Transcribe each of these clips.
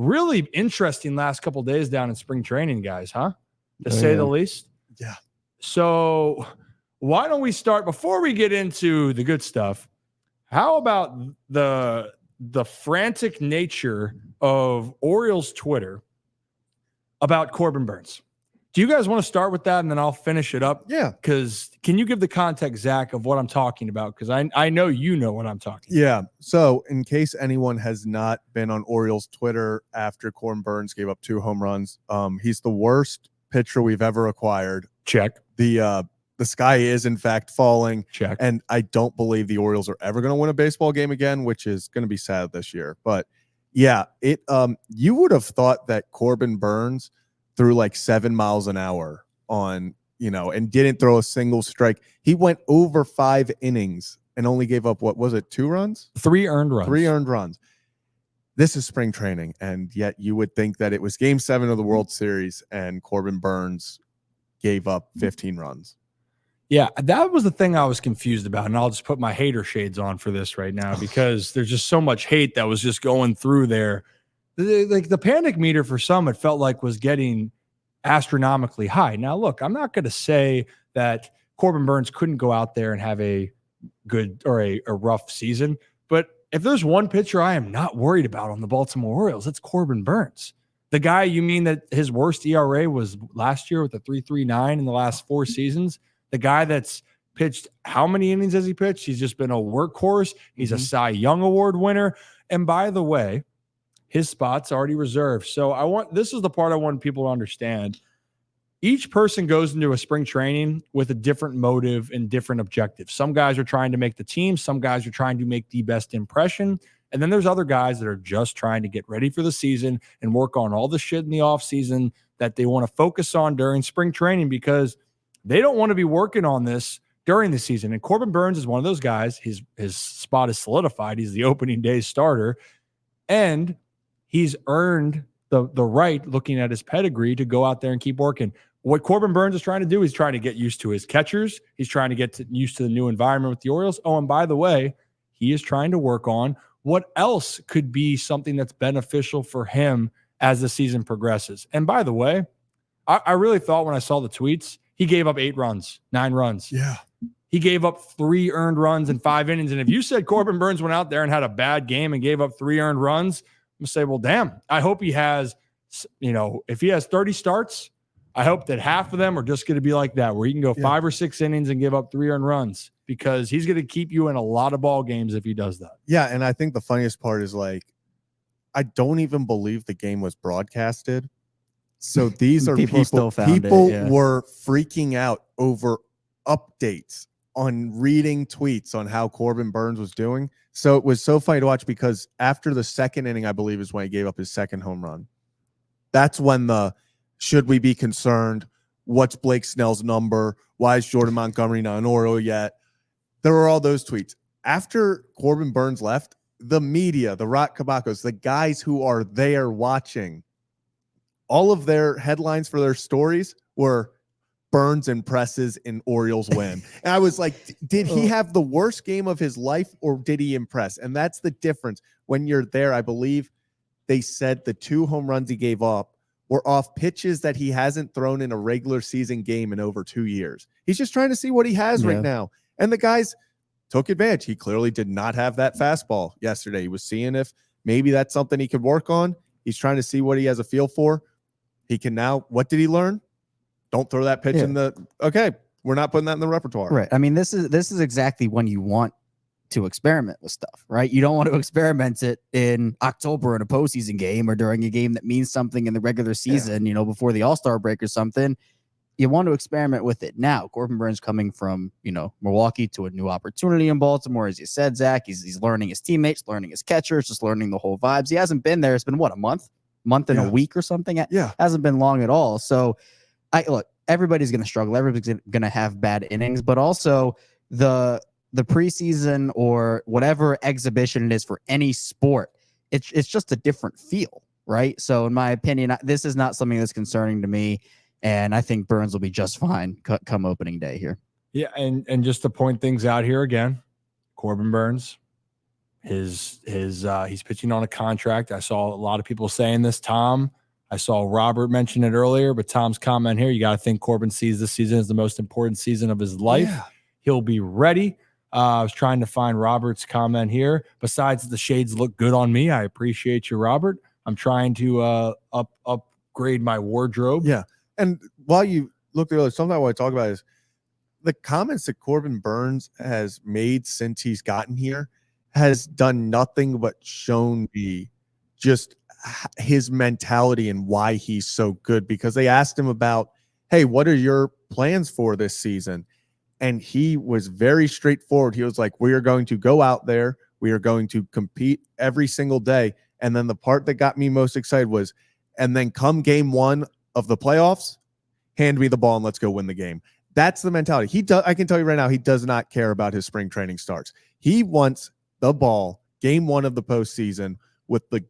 really interesting last couple of days down in spring training, guys, huh? To say the least. Yeah. So why don't we start, before we get into the good stuff, how about the frantic nature of Orioles Twitter about Corbin Burnes? Do you guys want to start with that, and then I'll finish it up? Yeah. Because can you give the context, Zach, of what I'm talking about? Because I know you know what I'm talking about. Yeah. So in case anyone has not been on Orioles Twitter after Corbin Burnes gave up 2 home runs, he's the worst pitcher we've ever acquired. Check. The sky is in fact falling. Check. And I don't believe the Orioles are ever going to win a baseball game again, which is going to be sad this year. But yeah, you would have thought that Corbin Burnes threw like 7 miles an hour on, and didn't throw a single strike. He went over 5 innings and only gave up, what was it, 2 runs? 3 earned runs. 3 earned runs. This is spring training, and yet you would think that it was Game 7 of the World Series and Corbin Burnes gave up 15 runs. Yeah, that was the thing I was confused about, and I'll just put my hater shades on for this right now because there's just so much hate that was just going through there. Like the panic meter for some, it felt like was getting astronomically high. Now, look, I'm not going to say that Corbin Burnes couldn't go out there and have a good or a rough season, but if there's one pitcher I am not worried about on the Baltimore Orioles, it's Corbin Burnes. The guy, you mean that his worst ERA was last year with a 3.39 in the last 4 seasons? The guy that's pitched, how many innings has he pitched? He's just been a workhorse. He's a Cy Young Award winner. And by the way, his spot's already reserved. So this is the part I want people to understand. Each person goes into a spring training with a different motive and different objectives. Some guys are trying to make the team. Some guys are trying to make the best impression. And then there's other guys that are just trying to get ready for the season and work on all the shit in the offseason that they want to focus on during spring training because they don't want to be working on this during the season. And Corbin Burnes is one of those guys. His spot is solidified. He's the opening day starter. And he's earned the right, looking at his pedigree, to go out there and keep working. What Corbin Burnes is trying to do, he's trying to get used to his catchers. He's trying to get used to the new environment with the Orioles. Oh, and by the way, he is trying to work on what else could be something that's beneficial for him as the season progresses. And by the way, I really thought when I saw the tweets, he gave up 8 runs, 9 runs. Yeah. He gave up 3 earned runs in 5 innings. And if you said Corbin Burnes went out there and had a bad game and gave up 3 earned runs, I'm going to say, well, damn, I hope he has, if he has 30 starts, I hope that half of them are just going to be like that, where he can go 5 or 6 innings and give up 3 earned runs, because he's going to keep you in a lot of ball games if he does that. Yeah, and I think the funniest part is, I don't even believe the game was broadcasted. So these are people were freaking out over updates on reading tweets on how Corbin Burnes was doing. So it was so funny to watch, because after the 2nd inning, I believe, is when he gave up his 2nd home run. That's when should we be concerned? What's Blake Snell's number? Why is Jordan Montgomery not an Oriole yet? There were all those tweets. After Corbin Burnes left, the media, the Rock Cabacos, the guys who are there watching, all of their headlines for their stories were Burnes impresses and Orioles win. And I was like, did he have the worst game of his life, or did he impress? And that's the difference. When you're there, I believe they said the 2 home runs he gave up were off pitches that he hasn't thrown in a regular season game in over 2 years. He's just trying to see what he has right now. And the guys took advantage. He clearly did not have that fastball yesterday. He was seeing if maybe that's something he could work on. He's trying to see what he has a feel for. He can now, what did he learn? Don't throw that pitch in the, okay, we're not putting that in the repertoire. Right. I mean, this is exactly when you want to experiment with stuff, right? You don't want to experiment it in October in a postseason game, or during a game that means something in the regular season, before the All-Star break or something. You want to experiment with it now. Corbin Burnes coming from, Milwaukee to a new opportunity in Baltimore. As you said, Zach, he's learning his teammates, learning his catchers, just learning the whole vibes. He hasn't been there. It's been what, a month and a week or something. Yeah. Hasn't been long at all. So look, everybody's going to struggle. Everybody's going to have bad innings, but also the preseason or whatever exhibition it is for any sport, it's just a different feel, right? So in my opinion, this is not something that's concerning to me, and I think Burnes will be just fine come opening day here. Yeah, and just to point things out here again, Corbin Burnes, He's pitching on a contract. I saw a lot of people saying this, Tom. I saw Robert mention it earlier, but Tom's comment here, you got to think Corbin sees this season as the most important season of his life. Yeah. He'll be ready. I was trying to find Robert's comment here. Besides, the shades look good on me. I appreciate you, Robert. I'm trying to upgrade my wardrobe. Yeah. And while you look earlier, something I want to talk about is the comments that Corbin Burnes has made since he's gotten here has done nothing but shown me just his mentality and why he's so good, because they asked him about, hey, what are your plans for this season? And he was very straightforward. He was like, we are going to go out there. We are going to compete every single day. And then the part that got me most excited was, and then come game one of the playoffs, hand me the ball and let's go win the game. That's the mentality. I can tell you right now, he does not care about his spring training starts. He wants the ball game one of the postseason with the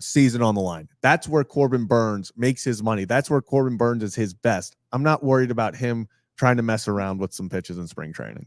season on the line. That's where Corbin Burnes makes his money. That's where Corbin Burnes is his best. I'm not worried about him trying to mess around with some pitches in spring training.